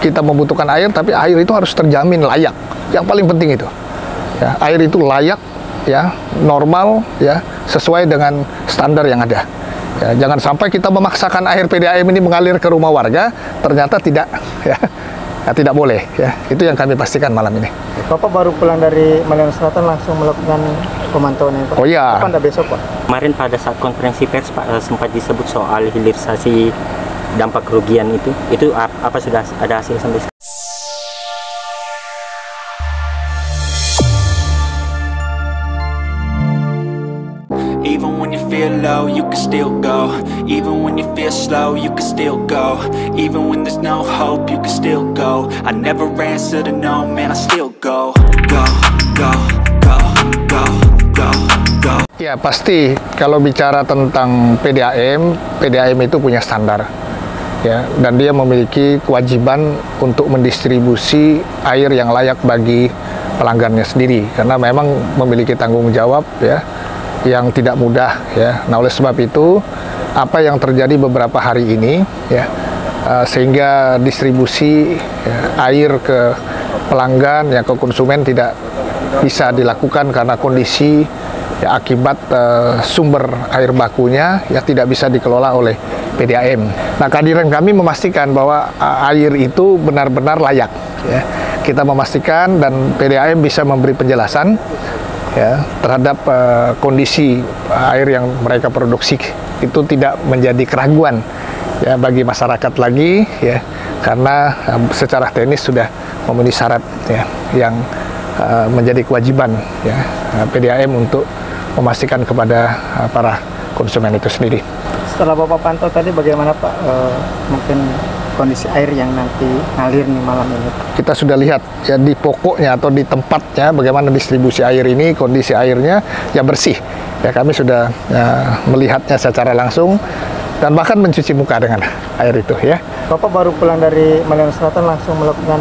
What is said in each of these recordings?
kita membutuhkan air, tapi air itu harus terjamin layak. Yang paling penting itu, ya, air itu layak, ya, normal, ya, sesuai dengan standar yang ada. Ya, jangan sampai kita memaksakan air PDAM ini mengalir ke rumah warga, ternyata tidak, ya, tidak boleh. Ya, itu yang kami pastikan malam ini. Bapak baru pulang dari Malino Selatan langsung melakukan pemantauan ya, Pak? Oh iya. Kapan besok, Pak? Kemarin pada saat konferensi pers Pak sempat disebut soal hilirisasi dampak kerugian itu apa sudah ada hasil sampai sekarang? Even when you feel low, you can still go. Even when you feel slow, you can still go. Even when there's no hope, you can still go. I never answer to no, man, I still go. Go, go, go, go, go, go. Ya, pasti kalau bicara tentang PDAM itu punya standar. Ya, dan dia memiliki kewajiban untuk mendistribusi air yang layak bagi pelanggannya sendiri, karena memang memiliki tanggung jawab, ya, yang tidak mudah, ya. Nah, oleh sebab itu apa yang terjadi beberapa hari ini, ya, sehingga distribusi, ya, air ke pelanggan, ya, ke konsumen tidak bisa dilakukan karena kondisi, ya, akibat sumber air bakunya, ya, tidak bisa dikelola oleh PDAM. Nah, kehadiran kami memastikan bahwa air itu benar-benar layak, ya. Kita memastikan dan PDAM bisa memberi penjelasan, ya, terhadap kondisi air yang mereka produksi itu tidak menjadi keraguan, ya, bagi masyarakat lagi, ya, karena secara teknis sudah memenuhi syarat, ya, yang menjadi kewajiban, ya, PDAM untuk memastikan kepada para konsumen itu sendiri. Setelah Bapak pantau tadi bagaimana, Pak, mungkin kondisi air yang nanti ngalir nih malam ini? Kita sudah lihat, ya, di pokoknya atau di tempatnya bagaimana distribusi air ini, kondisi airnya, ya, bersih. Ya, kami sudah, ya, melihatnya secara langsung dan bahkan mencuci muka dengan air itu, ya. Bapak baru pulang dari Malino Selatan langsung melakukan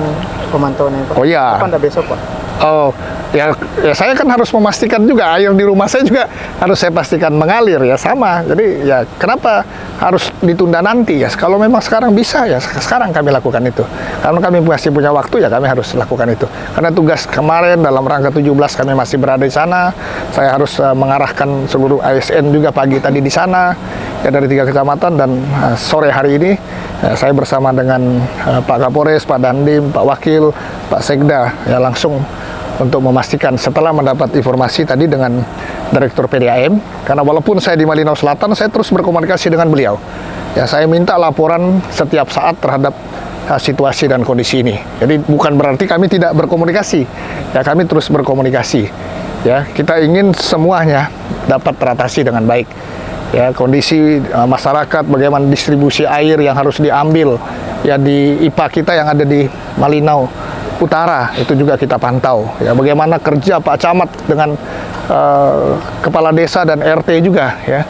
pemantauan ya, Pak? Oh iya. Kapan besok, Pak? Oh, ya, saya kan harus memastikan juga air di rumah saya juga harus saya pastikan mengalir, ya, sama. Jadi, ya, kenapa harus ditunda nanti, ya? Kalau memang sekarang bisa, ya, sekarang kami lakukan itu. Karena kami masih punya waktu, ya, kami harus lakukan itu. Karena tugas kemarin dalam rangka 17 kami masih berada di sana. Saya harus mengarahkan seluruh ASN juga pagi tadi di sana, ya, dari 3 kecamatan, dan sore hari ini saya bersama dengan Pak Kapolres, Pak Dandim, Pak Wakil, Pak Sekda, ya, langsung untuk memastikan setelah mendapat informasi tadi dengan Direktur PDAM, karena walaupun saya di Malino Selatan, saya terus berkomunikasi dengan beliau. Ya, saya minta laporan setiap saat terhadap situasi dan kondisi ini. Jadi bukan berarti kami tidak berkomunikasi. Ya, kami terus berkomunikasi. Ya, kita ingin semuanya dapat teratasi dengan baik. Ya, kondisi masyarakat, bagaimana distribusi air yang harus diambil, ya, di IPA kita yang ada di Malino Utara itu juga kita pantau, ya, bagaimana kerja Pak Camat dengan kepala desa dan RT juga, ya,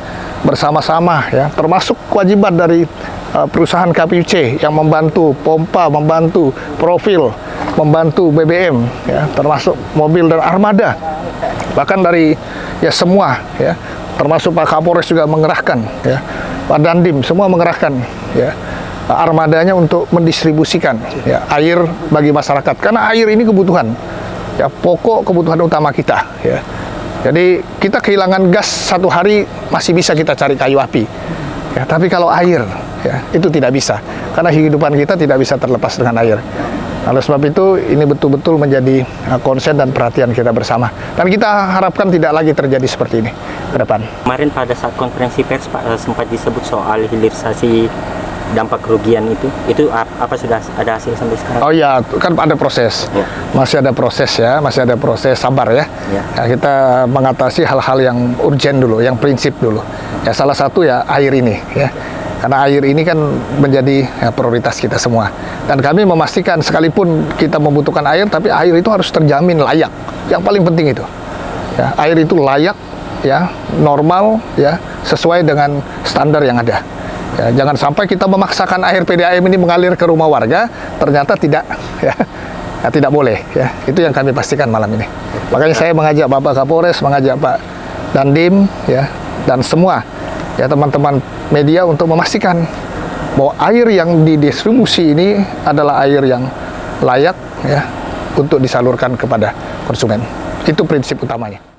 bersama-sama, ya, termasuk kewajiban dari perusahaan KPUC yang membantu pompa, membantu profil, membantu BBM, ya, termasuk mobil dan armada, bahkan dari, ya, semua, ya, termasuk Pak Kapolres juga mengerahkan, ya, Pak Dandim semua mengerahkan, ya, armadanya untuk mendistribusikan, ya, air bagi masyarakat, karena air ini kebutuhan, ya, pokok kebutuhan utama kita, ya. Jadi kita kehilangan gas 1 hari masih bisa kita cari kayu api, ya, tapi kalau air, ya, itu tidak bisa, karena kehidupan kita tidak bisa terlepas dengan air. Oleh sebab itu ini betul-betul menjadi konsen dan perhatian kita bersama, dan kita harapkan tidak lagi terjadi seperti ini ke depan. Kemarin pada saat konferensi pers Pak sempat disebut soal hilirisasi dampak kerugian itu apa sudah ada hasil sampai sekarang? Oh iya, kan ada proses, ya. Masih ada proses, ya, masih ada proses, sabar, ya. Ya. Ya, kita mengatasi hal-hal yang urgen dulu, yang prinsip dulu. Ya, salah satu, ya, air ini, ya, karena air ini kan menjadi, ya, prioritas kita semua. Dan kami memastikan sekalipun kita membutuhkan air, tapi air itu harus terjamin layak. Yang paling penting itu, ya, air itu layak, ya, normal, ya, sesuai dengan standar yang ada. Ya, jangan sampai kita memaksakan air PDAM ini mengalir ke rumah warga, ternyata tidak, ya, tidak boleh, ya. Itu yang kami pastikan malam ini. Makanya saya mengajak Bapak Kapolres, mengajak Pak Dandim, ya, dan semua, ya, teman-teman media untuk memastikan bahwa air yang didistribusi ini adalah air yang layak ya untuk disalurkan kepada konsumen. Itu prinsip utamanya.